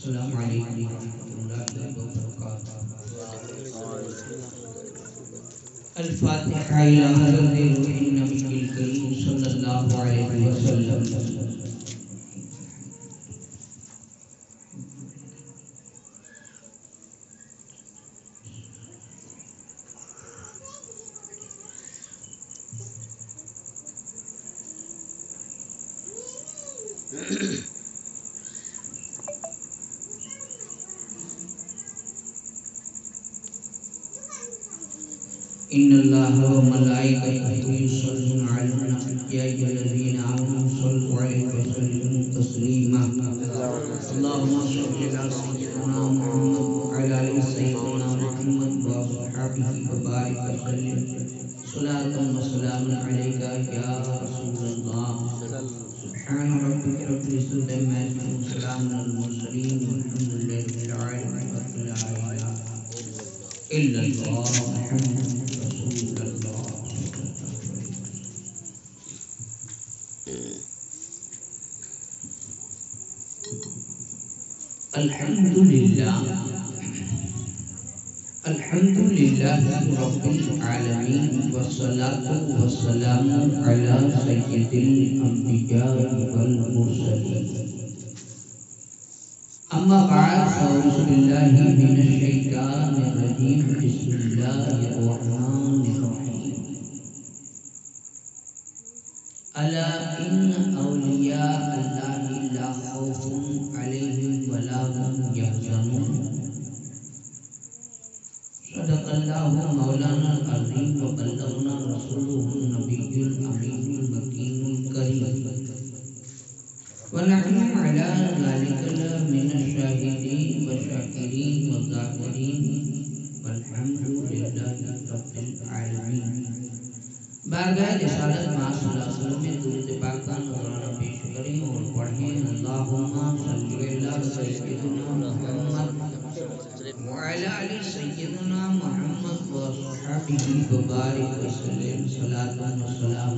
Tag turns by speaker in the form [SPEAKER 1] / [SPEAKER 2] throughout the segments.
[SPEAKER 1] السلام علیکم ورحمۃ اللہ وبرکاتہ۔ الفاتحہ الی حضرت روح النبی الکریم صلی اللہ علیہ وسلم۔ ان اللہ و ملائکتہ یصلون علی النبی یا ایھا الذین آمنوا صلوا علیہ وسلموا تسلیما۔ اللهم صل علی سیدنا محمد وعلی آل سیدنا محمد واصحابہ وبارک وسلم صلاۃ و سلام علیک یا رسول اللہ۔ سبحان ربک رب العزۃ عما یصفون وسلام علی المرسلین والحمد للہ رب العالمین لا الہ الا اللہ محمد رسول اللہ۔ الحمد للہ رب العالمین والصلاة والسلام علی سید الانبیاء والمرسلین۔ اما بعد فاعوذ باللہ من الشیطان الرجیم بسم اللہ الرحمن الرحیم۔ الا ان اولیاء اللہ لا خوف علیہم ولا هم یحزنون۔ صدق اللہ مولانا العظیم وبلغنا رسولہ النبی الامین المکین الکریم ونحن علی ذلک من الشاہدین والشاکرین والذاکرین والحمد للہ رب العالمین۔ بارگاہ رسالت مع صلی اللہ علیہ وسلم میں درود پاک کا نذرانہ پیش کریں اور پڑھیں۔ اللہم صلی علی سیدنا محمد وعلی آل سیدنا محمد وصحبہ وبارک وسلم صلاۃ و سلام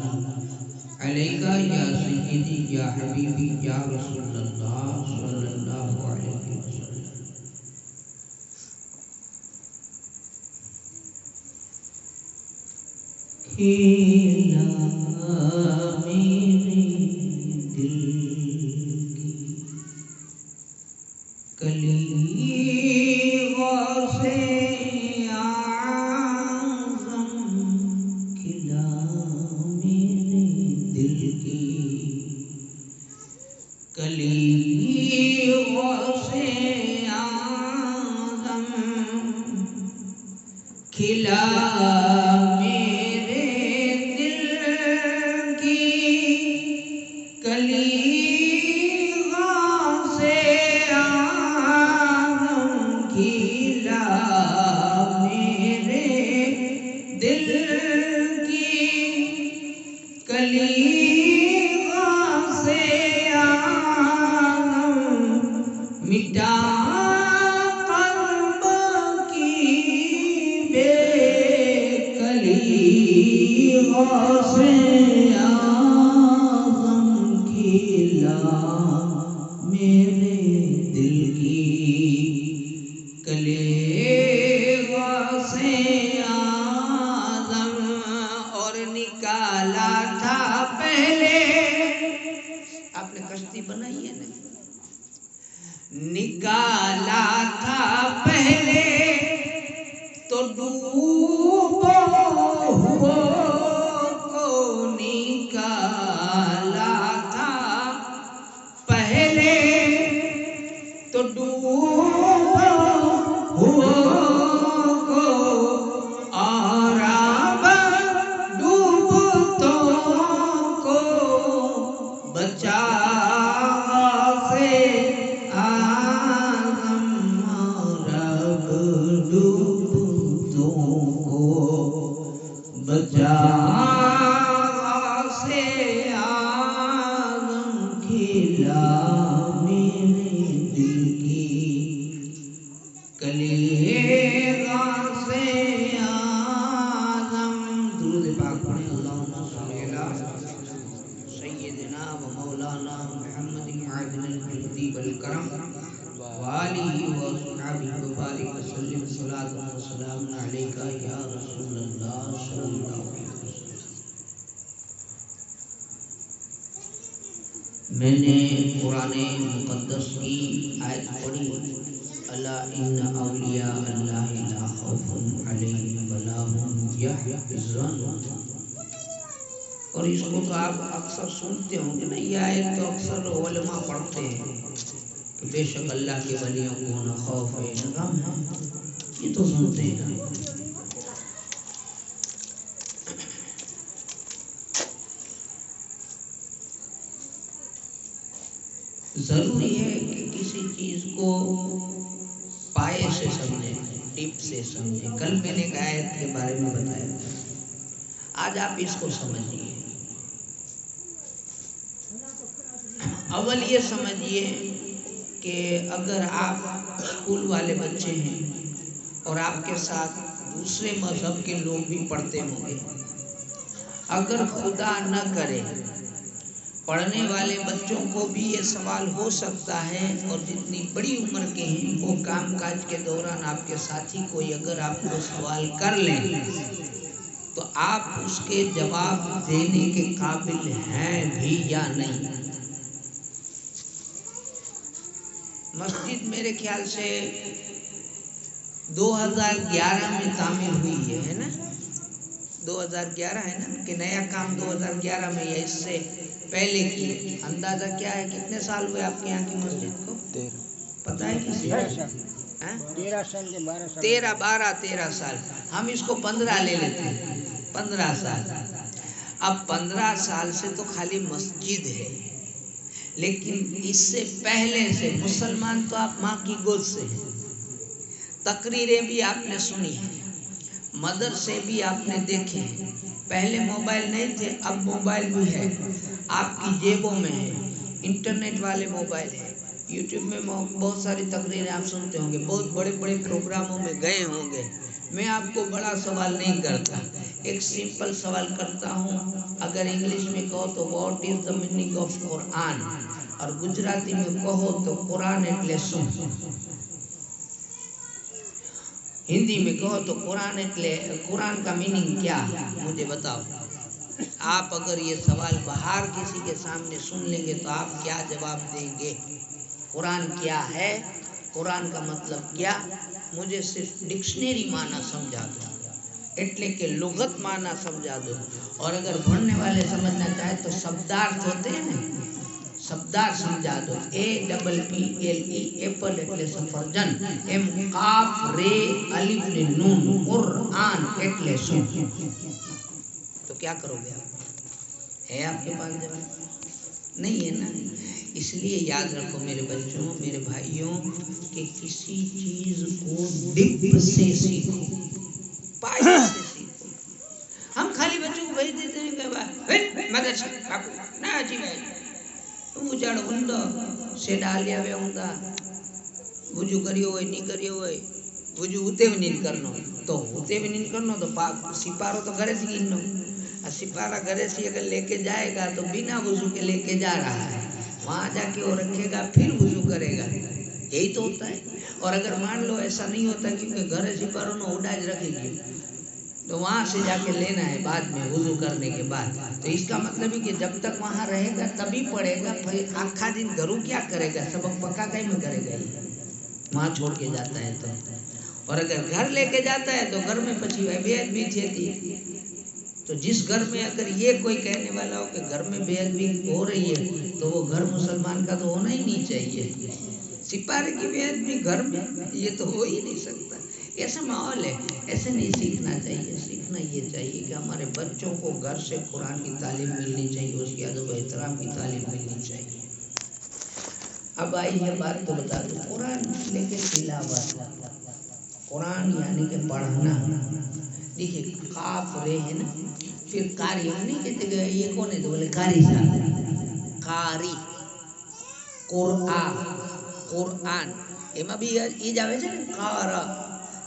[SPEAKER 1] علیک یا سیدی یا حبیبی یا رسول اللہ صلی اللہ علیہ وسلم۔ کھیلا میرے دل کی کلی غوث اعظم، کھلا میرے دل کی کلی غوث اعظم، کھلا نکالا تھا پہلے تو ڈوبو ہو کو نکالا تھا پہلے تو ڈوبو ہو کو اور اب ڈوبتوں کو بچا وآلہ وصحبہ وبارک وسلم صلاۃ و سلام علیکہ یا رسول اللہ صلی اللہ علیہ وسلم۔ میں نے قرآن مقدس کی آیت پڑھی، الا ان اولیاء اللہ لا خوف علیہم ولا هم یحزنون، اور اس کو تو آپ اکثر سنتے ہوں گے نا، یہ آیت تو اکثر علماء پڑھتے ہیں کہ بے شک اللہ کے ولیوں کو نہ خوف ہے نہ غم ہے، یہ تو سنتے ہیں۔ ضروری ہے کہ کسی چیز کو پائے سے سمجھیں، ٹپ سے سمجھیں۔ کل میں نے ایک آیت کے بارے میں بتایا، آج آپ اس کو سمجھیے۔ اول یہ سمجھیے کہ اگر آپ اسکول والے بچے ہیں اور آپ کے ساتھ دوسرے مذہب کے لوگ بھی پڑھتے ہوں گے، اگر خدا نہ کرے پڑھنے والے بچوں کو بھی یہ سوال ہو سکتا ہے، اور جتنی بڑی عمر کے ہیں وہ کام کاج کے دوران آپ کے ساتھی کوئی اگر آپ کو سوال کر لیں تو آپ اس کے جواب دینے کے قابل ہیں بھی یا نہیں۔ مسجد میرے خیال سے 2011 میں تعمیر ہوئی ہے نا، 2011 ہے نا کہ نیا کام 2011 میں یا اس سے پہلے کی؟ اندازہ کیا ہے کتنے سال ہوئے آپ کے یہاں کی مسجد کو؟ پتہ ہے کسی کو؟ 13 سال، ہم اس کو 15 لے لیتے ہیں، 15 سال۔ اب 15 سال سے تو خالی مسجد ہے، لیکن اس سے پہلے سے مسلمان تو آپ ماں کی گود سے ہیں، تقریریں بھی آپ نے سنی ہیں، مدرسے بھی آپ نے دیکھے ہیں۔ پہلے موبائل نہیں تھے، اب موبائل بھی ہے، آپ کی جیبوں میں ہے، انٹرنیٹ والے موبائل ہے، یوٹیوب میں بہت ساری تقریریں آپ سنتے ہوں گے، بہت بڑے بڑے پروگراموں میں گئے ہوں گے۔ میں آپ کو بڑا سوال نہیں کرتا، ایک سمپل سوال کرتا ہوں۔ اگر انگلش میں کہو تو what is the meaning of Quran, اور گجراتی میں کہو تو قرآن ایٹلے سن، ہندی میں کہو تو قرآن کا میننگ کیا ہے مجھے بتاؤ۔ آپ اگر یہ سوال باہر کسی کے سامنے سن لیں گے تو آپ کیا جواب دیں گے؟ قرآن کیا ہے، قرآن کا مطلب کیا؟ مجھے صرف ڈکشنری معنی سمجھا دو، اٹلے کے لغت معنی سمجھا دو، اور اگر پڑھنے والے سمجھنا چاہے تو شبدارتھ ہوتے ہیں نا، شبدارتھ سمجھا دو۔ APPLE ایپل اٹلے سفرجن، M قاف رے الف نون قرآن اٹلے سن، تو کیا کرو گے آپ؟ ہے آپ کے پاس جواب؟ نہیں ہے نا۔ اس لیے یاد رکھو میرے بچوں، میرے بھائیوں، کہ کسی چیز کو ڈپ سے سیکھو، پائے سے سیکھو۔ ہم خالی بچوں کو بھیج دیتے ہیں کہ مدرسہ نہ جی بھائی اجڑ ہوں سے ڈالیا وے ہوں وجو کریو ہوئے نہیں کریو ہوئے، وجو ہوتے بھی نہیں کرنا تو ہوتے بھی نہیں کرنا تو سپارو تو گھر سے گننا، سپارہ گھر سے اگر لے کے جائے گا تو بنا وضو کے لے کے جا رہا ہے، وہاں جا کے وہ رکھے گا پھر وضو کرے گا، یہی تو ہوتا ہے۔ اور اگر مان لو ایسا نہیں ہوتا کیونکہ گھر سپارو نہ اڈاج رکھے گی تو وہاں سے جا کے لینا ہے بعد میں وضو کرنے کے بعد، تو اس کا مطلب ہے کہ جب تک وہاں رہے گا تبھی پڑھے گا، پھر آکھا دن گھروں کیا کرے گا، سبق پکا کہیں میں کرے گا ہی وہاں چھوڑ کے جاتا ہے تو۔ اور اگر گھر لے کے جاتا ہے تو گھر میں پچھی ہوئے بے ادبی تھی، تو جس گھر میں اگر یہ کوئی کہنے والا ہو کہ گھر میں بے ادبی ہو رہی ہے تو وہ گھر مسلمان کا تو ہونا ہی نہیں چاہیے۔ سپارے کی بے ادبی گھر میں، یہ تو ہو ہی نہیں سکتا۔ ایسا ماحول ہے، ایسے نہیں سیکھنا چاہیے۔ سیکھنا یہ چاہیے کہ ہمارے بچوں کو گھر سے قرآن کی تعلیم ملنی چاہیے، اس کے ادب و احترام کی تعلیم ملنی چاہیے۔ اب آئی ہے بات تو بتا دوں، قرآن لیکن تلاوت، قرآن یعنی کہ پڑھنا، دیکھیے قاف رے ہے نا، پھر قاری ہم نہیں کہتے کہ یہ کون ہے تو بولے قاری صاحب، قاری، قرآن ایما بھی یہ جاوے سے قارا،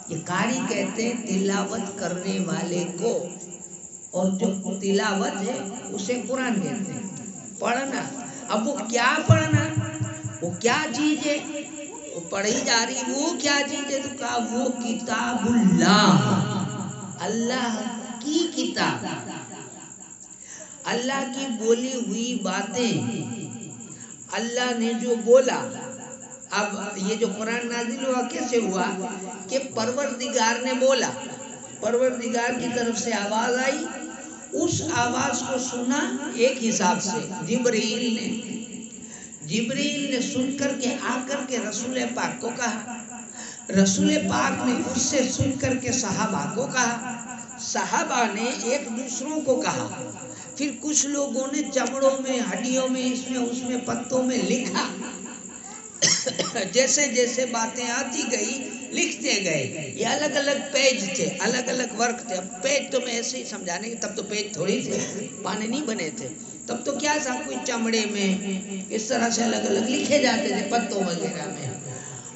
[SPEAKER 1] یہ قاری کہتے ہیں تلاوت کرنے والے کو، اور جو تلاوت ہے اسے قرآن کہتے ہیں، پڑھنا۔ اب وہ کیا پڑھنا، وہ کیا چیز ہے، وہ پڑھی جا رہی، وہ کیا چیز ہے؟ تو کہا وہ کتاب اللہ، اللہ کی کتاب، اللہ کی بولی ہوئی باتیں، اللہ نے جو بولا۔ اب یہ جو قرآن نازل ہوا کیسے ہوا؟ کہ پروردگار نے بولا، پروردگار کی طرف سے آواز آئی، اس آواز کو سنا ایک حساب سے جبریل نے سن کر کے آ کر کے رسول پاک کو کہا، رسول پاک نے اس سے سن کر کے صحابہ کو کہا، صحابہ نے ایک دوسروں کو کہا، پھر کچھ لوگوں نے چمڑوں میں، ہڈیوں میں، اس میں پتوں میں لکھا، جیسے جیسے باتیں آتی گئی لکھتے گئے۔ یہ الگ الگ پیج تھے، الگ الگ ورق تھے۔ اب پیج تو میں ایسے ہی سمجھانے کی، تب تو پیج تھوڑی تھے، پانے نہیں بنے تھے، تب تو کیا تھا، کوئی چمڑے میں اس طرح سے الگ الگ لکھے جاتے تھے پتوں وغیرہ میں۔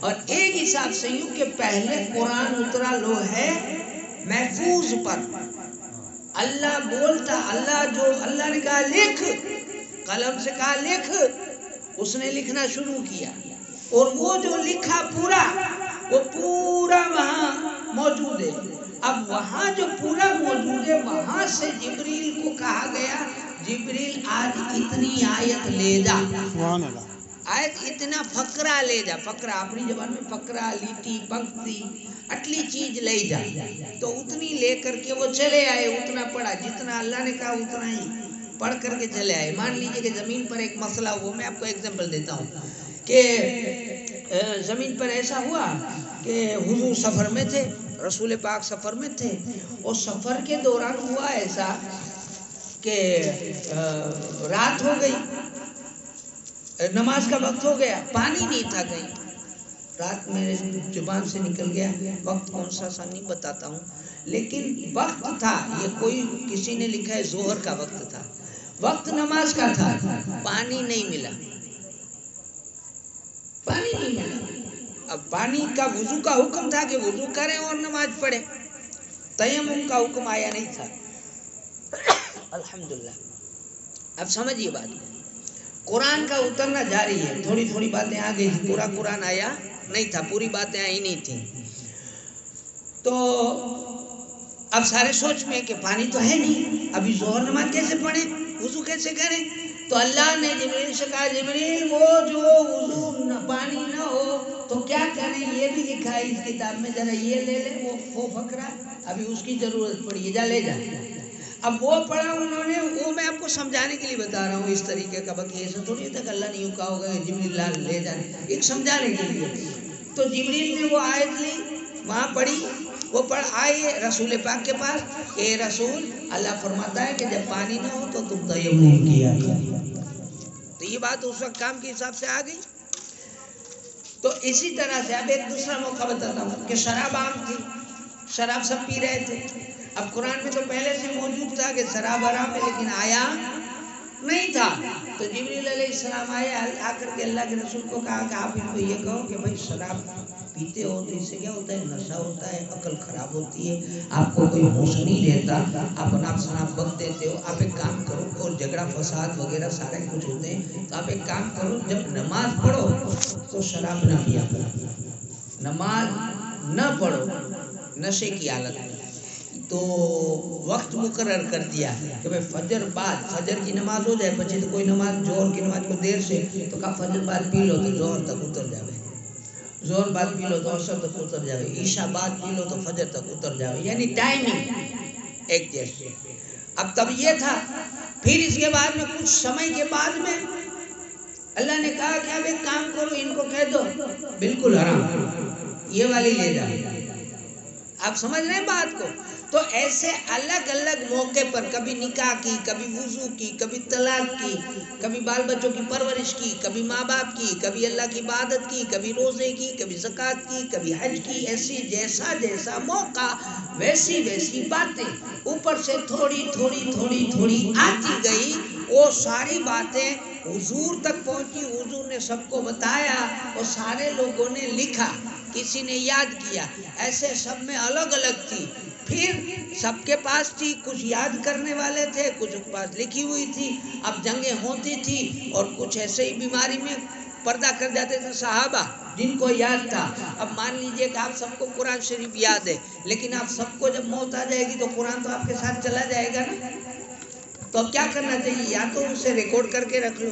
[SPEAKER 1] اور ایک حساب سے یوں کہ پہلے قرآن اترا لو ہے محفوظ پر، اللہ بولتا، اللہ نے کہا لکھ، قلم سے کہا لکھ، اس نے لکھنا شروع کیا، اور وہ جو لکھا پورا، وہ پورا وہاں موجود ہے۔ اب وہاں جو پورا موجود ہے، وہاں سے جبریل کو کہا گیا، جبریل آج اتنی آیت لے جا، آیت اتنا فقرہ لے جا، فقرہ اپنی زبان میں فقرہ، لیٹی، پنکتی، اٹلی چیز لے جا، تو اتنی لے کر کے وہ چلے آئے، اتنا پڑھا، جتنا اللہ نے کہا اتنا ہی پڑھ کر کے چلے آئے۔ مان لیجئے کہ زمین پر ایک مسئلہ ہوا، میں آپ کو ایگزامپل دیتا ہوں کہ زمین پر ایسا ہوا کہ حضور سفر میں تھے، رسول پاک سفر میں تھے، اور سفر کے دوران ہوا ایسا کہ رات ہو گئی، نماز کا وقت ہو گیا، پانی نہیں تھا کہیں، رات میرے زبان سے نکل گیا، وقت کون سا نہیں بتاتا ہوں، لیکن وقت تھا، یہ کوئی کسی نے لکھا ہے ظہر کا وقت تھا، وقت نماز کا تھا، پانی نہیں ملا، پانی نہیں ملا۔ اب پانی کا وضو کا حکم تھا کہ وضو کریں اور نماز پڑھیں، تیمم کا حکم آیا نہیں تھا۔ الحمدللہ، اب سمجھیے بات، قرآن کا اترنا جاری ہے، تھوڑی تھوڑی باتیں آ گئی، پورا قرآن آیا نہیں تھا، پوری باتیں آئی نہیں تھیں، تو اب سارے سوچ میں کہ پانی تو ہے نہیں، ابھی ظہر نماز کیسے پڑھیں، وضو کیسے کریں؟ تو اللہ نے جبریل سے کہا، جبریل وہ جو وضو پانی نہ ہو تو کیا کریں، یہ بھی لکھا ہے اس کتاب میں، ذرا یہ لے لیں، وہ فقرہ ابھی اس کی ضرورت پڑی ہے، جا لے جا۔ اب وہ پڑھا انہوں نے، وہ میں آپ کو سمجھانے کے لیے بتا رہا ہوں اس طریقے کا، باقی ایسا تھوڑی تھا کہ اللہ نے یوں کہا ہوگا کہ جبریل لال لے جانے، ایک سمجھانے کے لیے۔ تو جبریل نے وہ آیت لی، وہاں پڑھی، وہ پڑھ آئے رسول پاک کے پاس کہ اے رسول، اللہ فرماتا ہے کہ جب پانی نہ ہو تو تم تیمم کیا کرو۔ تو یہ بات اس وقت کام کے حساب سے آ گئی۔ تو اسی طرح سے اب ایک دوسرا موقع بتاتا ہوں کہ شراب عام تھی، شراب سب پی رہے تھے، اب قرآن میں تو پہلے سے موجود تھا کہ شراب حرام ہے، لیکن آیا نہیں تھا، تو جبریل علیہ السلام آئے، آ کر کے اللہ کے رسول کو کہا کہ آپ ان کو یہ کہو کہ بھائی شراب پیتے ہو تو اس سے کیا ہوتا ہے، نشہ ہوتا ہے، عقل خراب ہوتی ہے، آپ کو کوئی ہوش نہیں رہتا، آپ اپنا شراب بک دیتے ہو، آپ ایک کام کرو، اور جھگڑا فساد وغیرہ سارے کچھ ہوتے ہیں، تو آپ ایک کام کرو، جب نماز پڑھو تو شراب نہ پیا کرو، نماز نہ پڑھو نشے کی حالت میں۔ تو وقت مقرر کر دیا کہ بھئی فجر بعد، فجر کی نماز ہو جائے، بچے تو کوئی نماز ظہر کی نماز کو دیر سے، تو کہا فجر بعد پی لو تو ظہر تک اتر جاوے، ظہر بعد پی لو تو عصر تک اتر جاوے، عشاء بعد پی لو تو فجر تک اتر جاوے، یعنی ٹائمنگ ایک جیسے۔ اب تب یہ تھا، پھر اس کے بعد میں کچھ سمے کے بعد میں اللہ نے کہا کہ اب ایک کام کرو، ان کو کہہ دو بالکل حرام، یہ والی لے جاؤ۔ آپ سمجھ رہے ہیں بات کو؟ تو ایسے الگ الگ موقع پر، کبھی نکاح کی، کبھی وضو کی، کبھی طلاق کی، کبھی بال بچوں کی پرورش کی، کبھی ماں باپ کی، کبھی اللہ کی عبادت کی، کبھی روزے کی، کبھی زکوٰۃ کی، کبھی حج کی، ایسی جیسا جیسا موقع ویسی ویسی باتیں اوپر سے تھوڑی تھوڑی تھوڑی تھوڑی آتی گئی، وہ ساری باتیں حضور تک پہنچی، حضور نے سب کو بتایا، اور سارے لوگوں نے لکھا، کسی نے یاد کیا، ایسے سب میں الگ الگ تھی، پھر سب کے پاس تھی، کچھ یاد کرنے والے تھے، کچھ کے پاس لکھی ہوئی تھی، اب جنگیں ہوتی تھی، اور کچھ ایسے ہی بیماری میں پردہ کر جاتے تھے صحابہ جن کو یاد تھا. اب مان لیجئے کہ آپ سب کو قرآن شریف یاد ہے، لیکن آپ سب کو جب موت آ جائے گی تو قرآن تو آپ کے ساتھ چلا جائے گا نا. تو اب کیا کرنا چاہیے؟ یا تو اسے ریکارڈ کر کے رکھ لو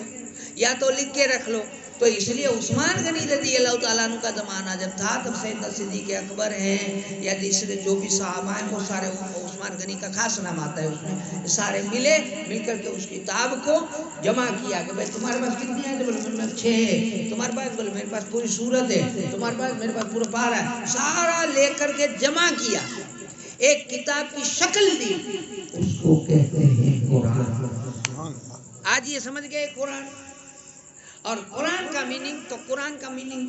[SPEAKER 1] یا تو لکھ کے رکھ لو. تو اس لیے عثمان غنی رضی اللہ تعالیٰ عنہ کا زمانہ جب تھا تب سیدنا صدیق اکبر ہیں یا دوسرے جو بھی صحابہ ہیں وہ سارے، عثمان غنی کا خاص نام آتا ہے اس میں، سارے مل کر کے اس کتاب کو جمع کیا کہ بھائی تمہارے پاس کتنی ہیں؟ تو بولے میرے پاس 6 ہے. تمہارے پاس؟ بولے میرے پاس پوری سورت ہے. تمہارے پاس؟ میرے پاس پورا پارہ ہے. سارا لے کر کے جمع کیا، ایک کتاب کی شکل دی، اس کو کہتے ہیں قرآن. آج یہ سمجھ گئے قرآن. اور قرآن کا میننگ، تو قرآن کا میننگ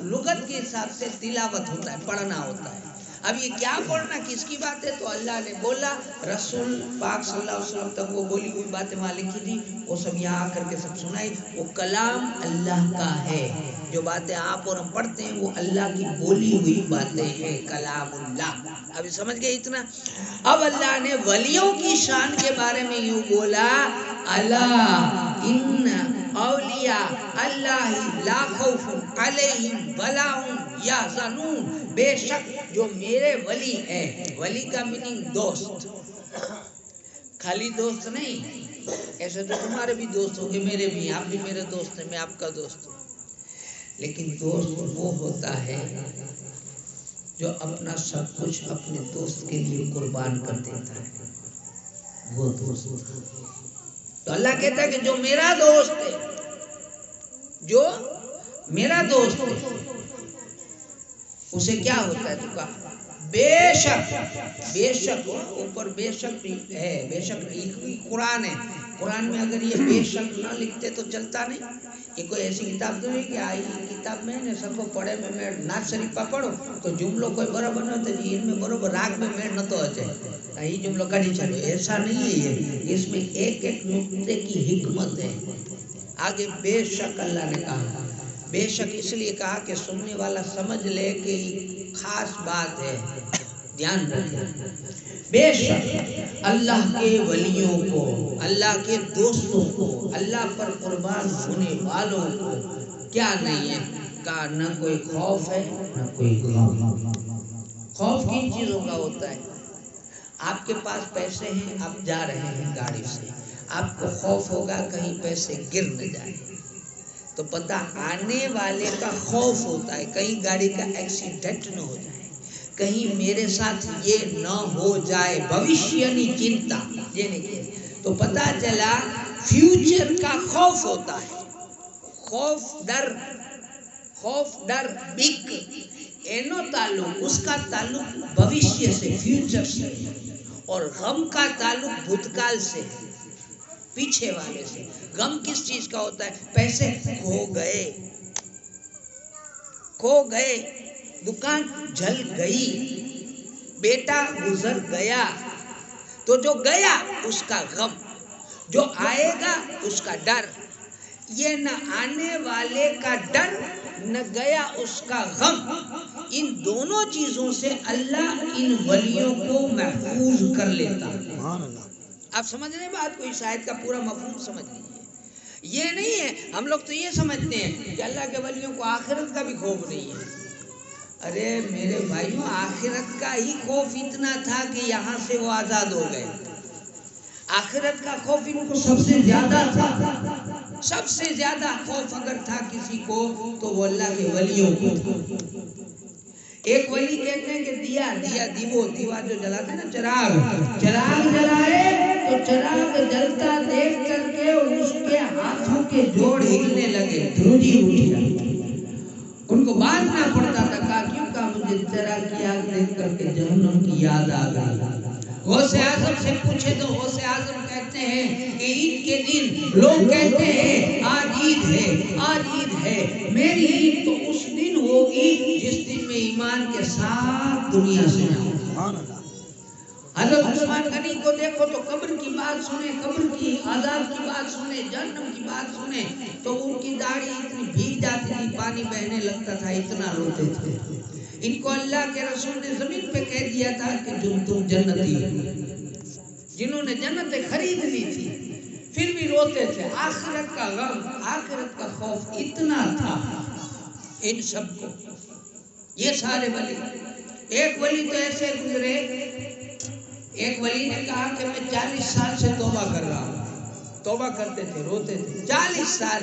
[SPEAKER 1] لغت کے حساب سے تلاوت ہوتا ہے، پڑھنا ہوتا ہے. اب یہ کیا پڑھنا، کس کی بات ہے؟ تو اللہ نے بولا، رسول پاک صلی اللہ علیہ وسلم تک وہ بولی ہوئی باتیں وہاں لکھی تھی، وہ سب یہاں آ کر کے سب سنائی. وہ کلام اللہ کا ہے. جو باتیں آپ اور ہم پڑھتے ہیں وہ اللہ کی بولی ہوئی باتیں ہیں، کلام اللہ. ابھی سمجھ گئے اتنا؟ اب اللہ نے ولیوں کی شان کے بارے میں یوں بولا، الا ان اولیاء اللہ لا خوف علیہم ولا هم یحزنون. بے شک جو میرے ولی ہیں، ولی کا میننگ دوست، خالی دوست نہیں. ایسے تو تمہارے بھی دوست ہوں گے، میرے بھی، آپ بھی میرے دوست ہیں، میں آپ کا دوست ہوں. لیکن دوست وہ ہوتا ہے جو اپنا سب کچھ اپنے دوست کے لیے قربان کر دیتا ہے، وہ دوست. تو اللہ کہتا ہے کہ جو میرا دوست ہے، جو میرا دوست ہے، اسے کیا ہوتا ہے؟ تو کہا بے شک، بے شک اوپر بے شک ہے، بے شک قرآن ہے. قرآن میں اگر یہ بے شک نہ لکھتے تو چلتا نہیں. یہ کوئی ایسی کتاب تو نہیں کہ آئی کتاب میں نے سب کو پڑھے میں نعت شریفہ پڑھو تو جملوں کوئی برابر نہ ہوتے جی ان میں برابر راگ میں میڑ نہ تو اچے یہ جملوں کا نہیں چلو. ایسا نہیں ہے. یہ اس میں ایک ایک نقطے کی حکمت ہے. آگے بے شک اللہ نے کہا، بے شک اس لیے کہا کہ سننے والا سمجھ لے کہ خاص بات ہے، دھیان رکھیں. بے شک اللہ کے ولیوں کو، اللہ کے دوستوں کو، اللہ پر قربان ہونے والوں کو کیا نہیں ہے؟ کہا نہ کوئی خوف ہے نہ کوئی غم. خوف کن چیزوں کا ہوتا ہے؟ آپ کے پاس پیسے ہیں، آپ جا رہے ہیں گاڑی سے، آپ کو خوف ہوگا کہیں پیسے گر نہ جائیں، تو پتہ آنے والے کا خوف ہوتا ہے کہیں گاڑی کا ایکسیڈنٹ نہ ہو جائے، کہیں میرے ساتھ یہ نہ ہو جائے، بھوشیہ چنتا یہ نہیں. تو پتہ چلا فیوچر کا خوف ہوتا ہے. خوف ڈر بک اینو تعلق، اس کا تعلق بھوشیہ سے، فیوچر سے، اور غم کا تعلق بھوتکال سے، پیچھے والے سے. غم کس چیز کا ہوتا ہے؟ پیسے کھو گئے، دکان جل گئی، بیٹا گزر گیا. تو جو گیا اس کا غم، جو آئے گا اس کا ڈر. یہ نہ آنے والے کا ڈر نہ گیا اس کا غم. ان دونوں چیزوں سے اللہ ان ولیوں کو محفوظ کر لیتا. آپ سمجھ رہے ہیں بات کو؟ اس آیت کا پورا مفہوم سمجھ لیجیے. یہ نہیں ہے ہم لوگ تو یہ سمجھتے ہیں کہ اللہ کے ولیوں کو آخرت کا بھی خوف نہیں ہے. ارے میرے بھائیوں، آخرت کا ہی خوف اتنا تھا کہ یہاں سے وہ آزاد ہو گئے. آخرت کا خوف ان کو سب سے زیادہ تھا. سب سے زیادہ خوف اگر تھا کسی کو تو وہ اللہ کے ولیوں کو. ایک ولی کہتے ہیں کہ دیوا جو جلاتے ہیں نا، چراغ جلائے تو چراغ جلتا دیکھ کر کے اس کے ہاتھوں کے جوڑ ہلنے لگے، دھوجی اٹھی. ان کو باندھنا پڑتا تھا. کہا کیوں؟ کہا مجھے چراغ کی آگ دیکھ کر کے جہنم کی یاد آ گئی. غوث اعظم سے پوچھے تو غوث اعظم کہتے ہیں کہ عید کے دن لوگ کہتے ہیں آج عید ہے، آج عید ہے. میری عید تو اس دن ہوگی جس دن میں ایمان کے ساتھ دنیا سے جاؤں. حضرت عثمان غنی کو دیکھو تو قبر کی بات سنیں، قبر کی عذاب کی بات سنیں، جہنم کی بات سنیں تو ان کی داڑھی اتنی بھیگ جاتی تھی، پانی بہنے لگتا تھا، اتنا روتے تھے. ان کو اللہ کے رسول نے زمین پہ کہہ دیا تھا کہ تم جنتی ہو. جنہوں نے جنتیں خرید لی تھی پھر بھی روتے تھے. آخرت کا غم، آخرت کا خوف اتنا تھا ان سب کو. یہ سارے ولی، ایک ولی تو ایسے گزرے، ایک ولی نے کہا کہ میں 40 سال سے توبہ کر رہا ہوں. توبہ کرتے تھے، روتے تھے. 40 سال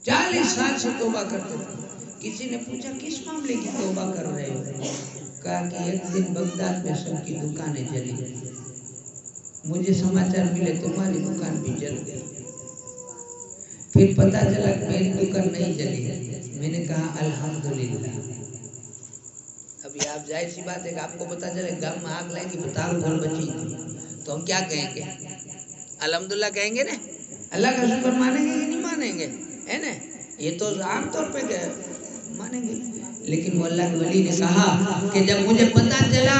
[SPEAKER 1] 40 سال سے توبہ کرتے تھے. کسی نے پوچھا کس معاملے کی توبہ کر رہے ہو؟ کہا کہ ایک دن بغداد میں سب کی دکانیں جلی، مجھے سماچار ملے تمہاری دکان بھی جل گئی. پھر پتا چلا کہ میری دکان نہیں جلی. میں نے کہا الحمدللہ. ابھی آپ ظاہر سی بات ہے کہ آپ کو پتا چلے گھر میں آگ لگی بتال گھر بچی تو ہم کیا کہیں گے؟ الحمدللہ کہیں گے نا. اللہ کا شکر مانیں گے کہ نہیں مانیں گے؟ ہے نا. یہ تو عام طور پہ مانیں گے. لیکن وہ اللہ کے ولی نے کہا کہ جب مجھے پتا چلا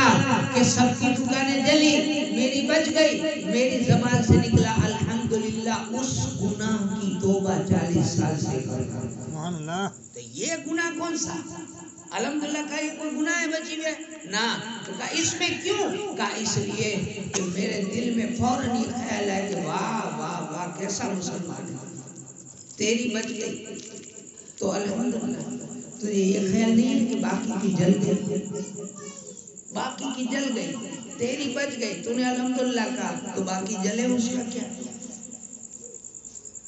[SPEAKER 1] کہ سب کی دکانیں جلی، میری بچ گئی، میری زبان سے نکلا الحمدللہ. اس گناہ کی توبہ 40 سال سے کرنا. تو یہ گناہ کون سا؟ الحمدللہ کا یہ کوئی گناہ ہے بچی ہوئے؟ نہ. تو کہا اس میں کیوں؟ کہا اس لیے کہ میرے دل میں فوراً یہ خیال ہے کہ واہ واہ واہ کیسا مسلمان ہے، تیری بچ گئی. تو الحمدللہ. تجھے یہ خیال نہیں ہے کہ باقی کی جل گئی، باقی کی جل گئی، تیری بچ گئی، تو نے الحمدللہ کہا تو باقی جلے اس کا کیا؟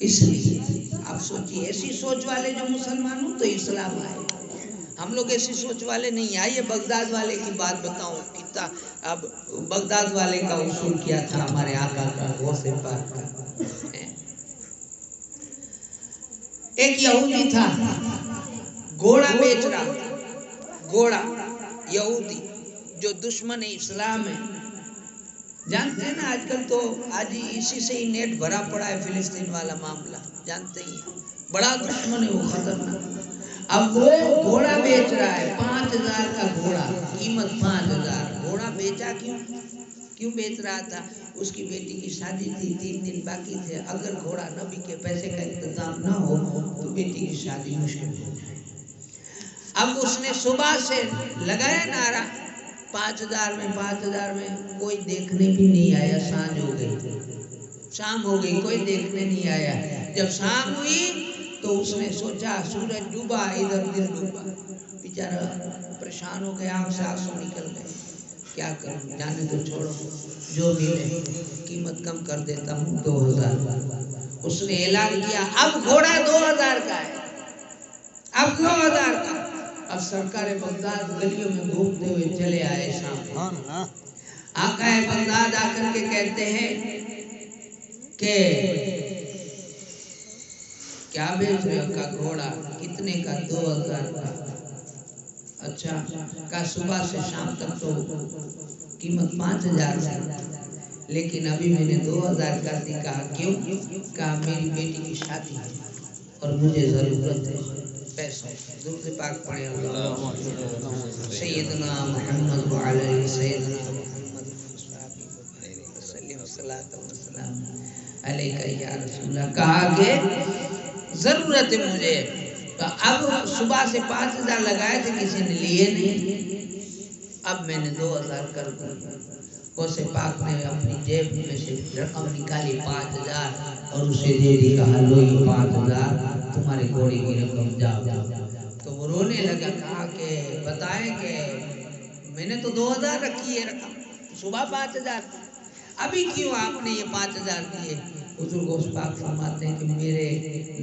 [SPEAKER 1] اس لیے آپ سوچیے ایسی سوچ والے جو مسلمان ہوں تو اسلام آئے. ہم لوگ ایسی سوچ والے نہیں. آئیے بغداد والے کی بات بتاؤں کتنا. اب بغداد والے کا اصول کیا تھا ہمارے آقا کا، غوث پاک کا. ایک یہودی تھا گھوڑا بیچ رہا، گھوڑا یہودی جو دشمن اسلام ہے. جانتے ہیں نا آج کل تو آج اسی سے ہی نیٹ بھرا پڑا ہے فلسطین والا معاملہ، جانتے ہی بڑا دشمن ہے وہ، خطرناک. اب وہ گھوڑا بیچ رہا ہے 5000 کا گھوڑا، قیمت 5000. گھوڑا بیچا کیوں بیچ رہا تھا؟ اس کی بیٹی کی شادی تھی، 3 دن باقی تھے. اگر گھوڑا نہ بکے، پیسے کا انتظام نہ ہو تو بیٹی کی شادی مشکل ہو جائے. اب اس نے صبح سے لگایا نعرہ 5000 میں 5000 میں. کوئی دیکھنے بھی نہیں آیا. سانج ہو گئی، شام ہو گئی، کوئی دیکھنے نہیں آیا. جب شام ہوئی تو اس نے سوچا سورج ڈوبا، ادھر دل ڈوبا. بیچارہ پریشان ہو گیا، آنکھ سے آنسو نکل گئے. کیا کروں، جانے تو چھوڑو، جو ملے قیمت کم کر دیتا ہوں 2000. اس نے اعلان کیا اب گھوڑا 2000 کا ہے، اب 2000 کا. اب سرکار بغداد گلیوں میں گھومتے ہوئے چلے آئے شام. آقا بغداد آ کر کے کہتے ہیں کہ کیا بیچ رہے ہو؟ کا گھوڑا. کتنے کا؟ 2000 کا. اچھا. کا صبح سے شام تک تو قیمت 5000 ہے، لیکن ابھی میں نے 2000 کر دی. کہا کیوں؟ کہا میری بیٹی کی شادی ہے اور مجھے ضرورت ہے پیسوں. درود پاک پڑھے اللہم سیدنا محمد وعلی سیدنا محمد وسلم صلاۃ و سلام علیکہ یا رسول اللہ. کہا کہ ضرورت ہے مجھے. تو اب صبح سے 5000 لگائے تھے، کسی نے لیے نہیں. اب میں نے 2000 کر دی. غوث پاک نے اپنی جیب میں سے رقم نکالی 5000 اور اسے دے دی. کہا لو یہ 5000 تمہارے گھوڑے کی رقم، جاؤ. تو وہ رونے لگا. کہا کہ بتائیں کہ میں نے تو 2000 رکھی ہے رقم، صبح 5000، ابھی کیوں آپ نے یہ 5000 دیے؟ حضور غوث پاک فرماتے ہیں کہ میرے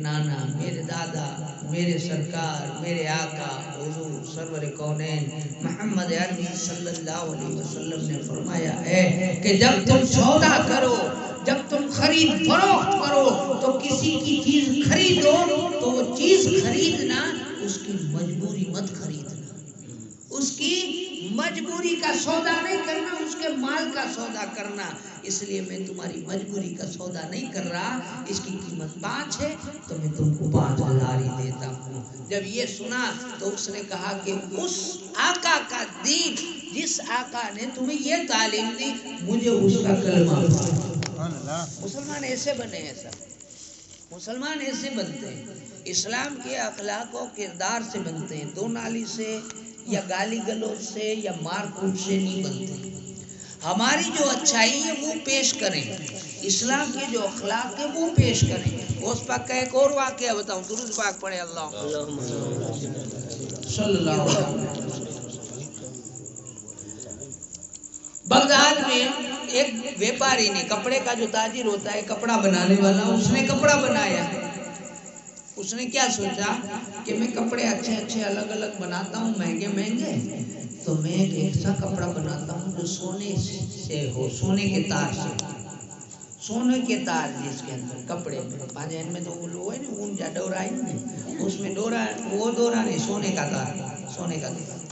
[SPEAKER 1] نانا، میرے دادا، میرے سرکار، میرے آقا حضور سرور کونین محمد عربی صلی اللہ علیہ وسلم نے فرمایا ہے کہ جب تم سودا کرو، جب تم خرید فروخت کرو تو کسی کی چیز خریدو تو وہ چیز خریدنا اس کی مجبوری مت خریدنا. اس کی مجبوری کا سودا نہیں کرنا، اس کے مال کا سودا کرنا. اس لیے میں تمہاری مجبوری کا سودا نہیں کر رہا. اس کی قیمت 5 ہے تو میں تم کو 5000 ہی دیتا ہوں. جب یہ سنا تو اس نے کہا کہ اس آقا کا دین، جس آقا نے تمہیں یہ تعلیم دی، مجھے اس کا کلمہ پڑھا. مسلمان ایسے بنے ہیں سب، مسلمان ایسے بنتے ہیں. اسلام کے اخلاق و کردار سے بنتے ہیں، دو نالی سے یا گالی گلوچ سے یا مار کوٹ سے نہیں بنتے. ہماری جو اچھائی ہے وہ پیش کریں، اسلام کے جو اخلاق ہے وہ پیش کریں۔ اس پاک کا ایک اور واقعہ بتاؤں، درود پاک پڑھے اللہ صلی اللہ علیہ وسلم۔ بغداد میں ایک ویپاری نے، کپڑے کا جو تاجر ہوتا ہے کپڑا بنانے والا، اس نے کپڑا بنایا۔ اس نے کیا سوچا کہ میں کپڑے اچھے اچھے الگ الگ بناتا ہوں، مہنگے مہنگے، تو میں ایک ایسا کپڑا بناتا ہوں جو سونے سے ہو، سونے کے تار سے، سونے کے تار جس کے اندر کپڑے میں پاجین میں تو وہ ہے نا اون جا ڈورا ہے نا، اس میں ڈورا، وہ ڈورا نہیں، سونے کا تار، سونے کا تار،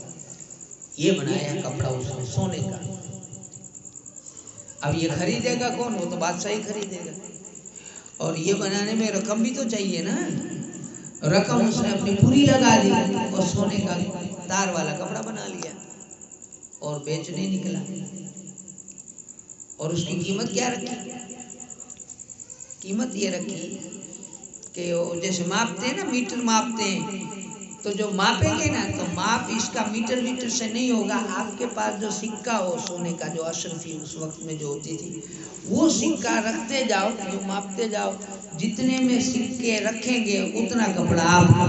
[SPEAKER 1] یہ بنایا کپڑا اس نے سونے کا۔ اب یہ خریدے گا کون؟ وہ تو بادشاہ ہی خریدے گا، اور یہ بنانے میں رقم بھی تو چاہیے نا، رقم اس نے اپنی پوری لگا دی اور سونے کا تار والا کپڑا بنا لیا اور بیچنے نکلا۔ اور اس کی قیمت کیا رکھی؟ قیمت یہ رکھی کہ جیسے ماپتے ہیں نا، میٹر ماپتے ہیں، تو جو ماپیں گے نا تو ماپ اس کا میٹر ویٹر سے نہیں ہوگا، آپ کے پاس جو سکہ ہو سونے کا، جو اشرفی اس وقت میں جو ہوتی تھی، وہ سکہ رکھتے جاؤ، جو ماپتے جاؤ، جتنے میں سکے رکھیں گے اتنا کپڑا آپ کا،